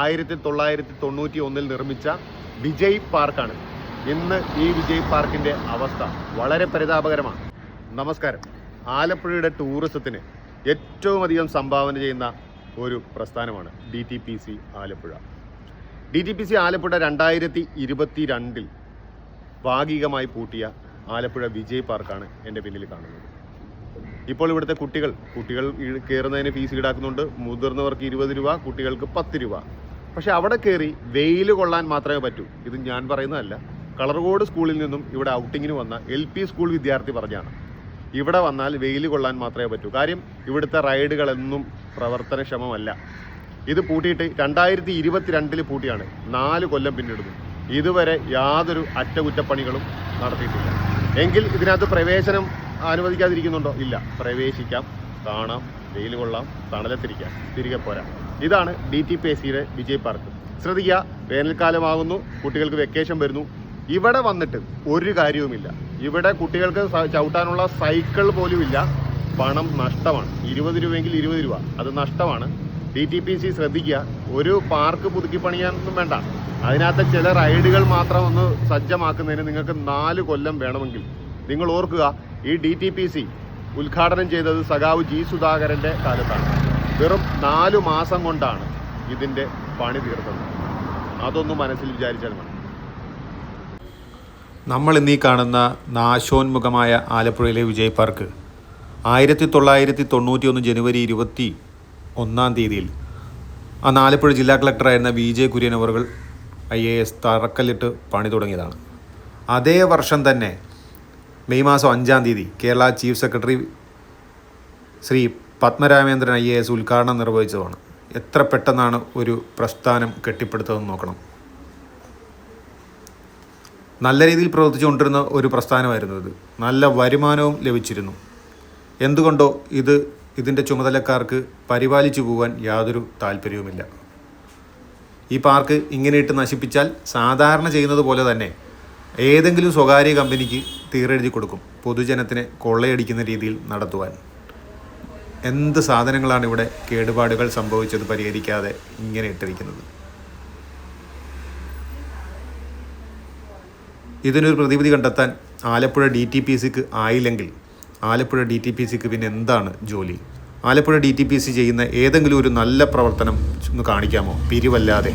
1991 നിർമ്മിച്ച വിജയ് പാർക്കാണ്. ഇന്ന് ഈ വിജയ് പാർക്കിൻ്റെ അവസ്ഥ വളരെ പരിതാപകരമാണ്. നമസ്കാരം. ആലപ്പുഴയുടെ ടൂറിസത്തിന് ഏറ്റവും അധികം സംഭാവന ചെയ്യുന്ന ഒരു പ്രസ്ഥാനമാണ് DTPC ആലപ്പുഴ. DTPC ആലപ്പുഴ 2022 ഭാഗികമായി പൂട്ടിയ ആലപ്പുഴ വിജയ് പാർക്കാണ് എൻ്റെ പിന്നിൽ കാണുന്നത്. ഇപ്പോൾ ഇവിടുത്തെ കുട്ടികൾ കയറുന്നതിന് ഫീസ് ഈടാക്കുന്നുണ്ട്. മുതിർന്നവർക്ക് 20 രൂപ, കുട്ടികൾക്ക് 10 രൂപ. പക്ഷെ അവിടെ കയറി വെയിൽ കൊള്ളാൻ മാത്രമേ പറ്റൂ. ഇത് ഞാൻ പറയുന്നതല്ല, കളർകോട് സ്കൂളിൽ നിന്നും ഇവിടെ ഔട്ടിങ്ങിന് വന്ന LP സ്കൂൾ വിദ്യാർത്ഥി പറഞ്ഞാണ്. ഇവിടെ വന്നാൽ വെയിൽ കൊള്ളാൻ മാത്രമേ പറ്റൂ. കാര്യം ഇവിടുത്തെ റൈഡുകളൊന്നും പ്രവർത്തനക്ഷമമല്ല. ഇത് പൂട്ടിയിട്ട് 2022 പൂട്ടിയാണ്. 4 കൊല്ലം പിന്നിടുന്നു. ഇതുവരെ യാതൊരു അറ്റകുറ്റപ്പണികളും നടത്തിയിട്ടില്ല. എങ്കിൽ ഇതിനകത്ത് പ്രവേശനം അനുവദിക്കാതിരിക്കുന്നുണ്ടോ? ഇല്ല. പ്രവേശിക്കാം, കാണാം, വെയിൽ കൊള്ളാം, തണലത്തിരിക്കാം, തിരികെ പോരാം. ഇതാണ് DTPCയുടെ വിജയ് പാർക്ക്. ശ്രദ്ധിക്കുക, വേനൽക്കാലമാകുന്നു, കുട്ടികൾക്ക് വെക്കേഷൻ വരുന്നു. ഇവിടെ വന്നിട്ട് ഒരു കാര്യവുമില്ല. ഇവിടെ കുട്ടികൾക്ക് ചവിട്ടാനുള്ള സൈക്കിൾ പോലും ഇല്ല. പണം നഷ്ടമാണ്. 20 രൂപയെങ്കിൽ 20 രൂപ, അത് നഷ്ടമാണ്. DTPC ശ്രദ്ധിക്കുക, ഒരു പാർക്ക് പുതുക്കി പണിയാനൊന്നും വേണ്ട. അതിനകത്ത് ചില റൈഡുകൾ മാത്രം ഒന്ന് സജ്ജമാക്കുന്നതിന് നിങ്ങൾക്ക് 4 കൊല്ലം വേണമെങ്കിൽ നിങ്ങൾ ഓർക്കുക, ഈ DTPC ഉദ്ഘാടനം ചെയ്തത് സഖാവ് G സുധാകരൻ്റെ കാലത്താണ്. വെറും 4 മാസം കൊണ്ടാണ് ഇതിൻ്റെ പണി തീർത്തത്. അതൊന്നും മനസ്സിൽ വിചാരിച്ചാൽ മതി. നമ്മൾ ഇന്നീ കാണുന്ന നാശോന്മുഖമായ ആലപ്പുഴയിലെ വിജയ് പാർക്ക് 1991 ജനുവരി 21 തീയതിയിൽ അന്ന് ആലപ്പുഴ ജില്ലാ കളക്ടറായിരുന്ന VJ കുര്യൻ അവറുകൾ IAS തറക്കല്ലിട്ട് പണി തുടങ്ങിയതാണ്. അതേ വർഷം തന്നെ മെയ് മാസം 5 തീയതി Kerala chief secretary Shri Padmaramendran IAS ഉദ്ഘാടനം നിർവഹിച്ചതാണ്. എത്ര പെട്ടെന്നാണ് ഒരു പ്രസ്ഥാനം കെട്ടിപ്പടുത്തതെന്ന് നോക്കണം. നല്ല രീതിയിൽ പ്രവർത്തിച്ചുകൊണ്ടിരുന്ന ഒരു പ്രസ്ഥാനമായിരുന്നു ഇത്. നല്ല വരുമാനവും ലഭിച്ചിരുന്നു. എന്തുകൊണ്ടോ ഇതിൻ്റെ ചുമതലക്കാർക്ക് പരിപാലിച്ചു പോകാൻ യാതൊരു താല്പര്യവുമില്ല. ഈ പാർക്ക് ഇങ്ങനെ ഇട്ട് നശിപ്പിച്ചാൽ സാധാരണ ചെയ്യുന്നത് പോലെ തന്നെ ഏതെങ്കിലും സ്വകാര്യ കമ്പനിക്ക് തീരെഴുതി കൊടുക്കും, പൊതുജനത്തിനെ കൊള്ളയടിക്കുന്ന രീതിയിൽ നടത്തുവാൻ. എന്ത് സാധനങ്ങളാണ് ഇവിടെ കേടുപാടുകൾ സംഭവിച്ചത് പരിഹരിക്കാതെ ഇങ്ങനെ ഇട്ടിരിക്കുന്നത്? ഇതിനൊരു പ്രതിവിധി കണ്ടെത്താൻ ആലപ്പുഴ DTPCക്ക് ആയില്ലെങ്കിൽ ആലപ്പുഴ DTPCക്ക് പിന്നെ എന്താണ് ജോലി? ആലപ്പുഴ DTPC ചെയ്യുന്ന ഏതെങ്കിലും ഒരു നല്ല പ്രവർത്തനം ഒന്ന് കാണിക്കാമോ? പിരിവല്ലാതെ.